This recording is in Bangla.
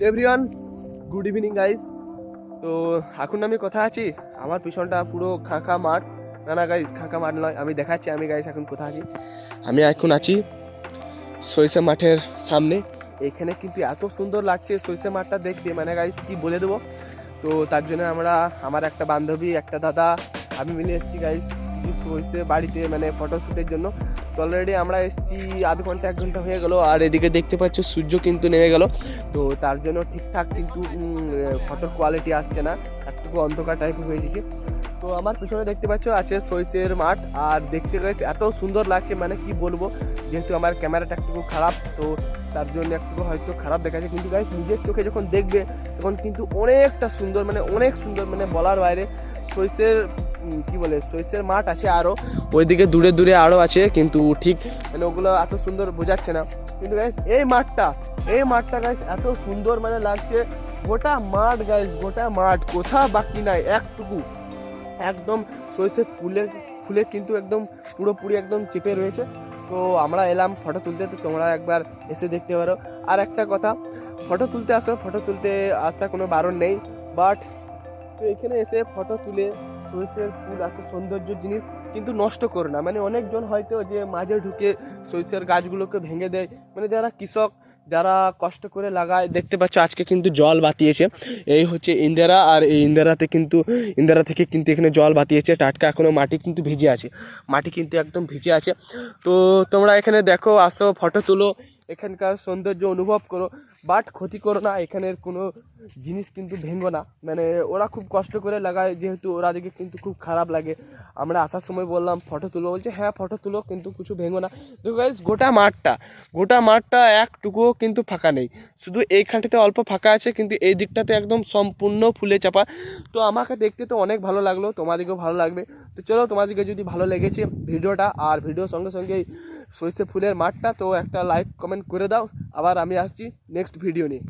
Everyone, good evening guys. তো এখন আমি কোথায় আছি? আমার পিছনটা পুরো খাঁকা মাঠ। না গাইস, খাঁকা মাঠ নয়, আমি দেখাচ্ছি আমি গাইস এখন কোথায় আছি। আমি এখন আছি সরিষা মাঠের সামনে। এখানে কিন্তু এত সুন্দর লাগছে সরিষা মাঠটা দেখতে, মানে গাইস কি বলে দেবো। তো তার জন্য আমার একটা বান্ধবী, একটা দাদা, আমি মিলে এসেছি গাইস সরিষা বাড়িতে, মানে ফটোশ্যুটের জন্য। তো অলরেডি আমরা এসেছি আধ ঘন্টা 1 ঘন্টা হয়ে গেল, আর এদিকে দেখতে পাচ্ছ সূর্য কিন্তু নেমে গেল। তো তার জন্য ঠিকঠাক কিন্তু ফটোর কোয়ালিটি আসছে না, একটু অন্ধকার টাইপের হয়ে গেছে। তো আমার পিছনে দেখতে পাচ্ছ আছে সরিষার মাঠ, আর দেখতে গেছে এত সুন্দর লাগছে, মানে কি বলবো। যেহেতু আমার ক্যামেরাটা একটু খারাপ, তো তার জন্য একটু হয়তো খারাপ দেখাচ্ছে, কিন্তু গাইস নিজের চোখে যখন দেখবে তখন কিন্তু অনেকটা সুন্দর, মানে অনেক সুন্দর, মানে বলার বাইরে। সরিষার কি বলে, সরিষার মাঠ আছে আরও, ওইদিকে দূরে দূরে আরও আছে, কিন্তু ঠিক মানে ওগুলো এত সুন্দর বোঝাচ্ছে না। কিন্তু গাইস এই মাঠটা গাইস এত সুন্দর মানে লাগছে। গোটা মাঠ গাইস, গোটা মাঠ, কোথাও বাকি নাই একটুকু। একদম সরিষার ফুলে কিন্তু একদম পুরোপুরি একদম চেপে রয়েছে। তো আমরা এলাম ফটো তুলতে, তো তোমরা একবার এসে দেখতে পারো। আর একটা কথা, ফটো তুলতে আসা কোনো বারণ নেই, বাট তো এখানে এসে ফটো তুলে সরিষার ফুল এত সৌন্দর্য জিনিস কিন্তু নষ্ট করে না। মানে অনেকজন হয়তো যে মাঝে ঢুকে সরিষার গাছগুলোকে ভেঙে দেয়, মানে যারা কৃষক, যারা কষ্ট করে লাগায়। দেখতে পাচ্ছ আজকে কিন্তু জল বাতিয়েছে, এই হচ্ছে ইন্দিরা, আর এই ইন্দিরা থেকে কিন্তু এখানে জল বাতিয়েছে টাটকা। এখনও মাটি কিন্তু ভিজে আছে, মাটি কিন্তু একদম ভিজে আছে। তো তোমরা এখানে দেখো, আসো, ফটো তুলো, এখানকার সৌন্দর্য অনুভব করো, বাট ক্ষতি করো না, এখানের কোনো জিনিস কিন্তু ভেঙো না। মানে ওরা খুব কষ্ট করে লাগায়, যেহেতু ওরা দিকে কিন্তু খুব খারাপ লাগে। আমরা আসার সময় বললাম ফটো তুলো, বলছে হ্যাঁ ফটো তুলো, কিন্তু কিছু ভেঙো না। তো গাইস গোটা মাঠটা একটুকুও কিন্তু ফাঁকা নেই, শুধু এইখানটাতে অল্প ফাঁকা আছে, কিন্তু এই দিকটাতে একদম সম্পূর্ণ ফুলে চাপা। তো আমাকে দেখতে তো অনেক ভালো লাগলো, তোমাদেরকেও ভালো লাগবে। তো চলো, তোমাদেরকে যদি ভালো লেগেছে ভিডিওটা, আর ভিডিওর সঙ্গে সঙ্গে সরিষা ফুলের মাঠটা, তো একটা লাইক কমেন্ট করে দাও। আবার আমি আসছি নেক্সট ভিডিও নিয়ে।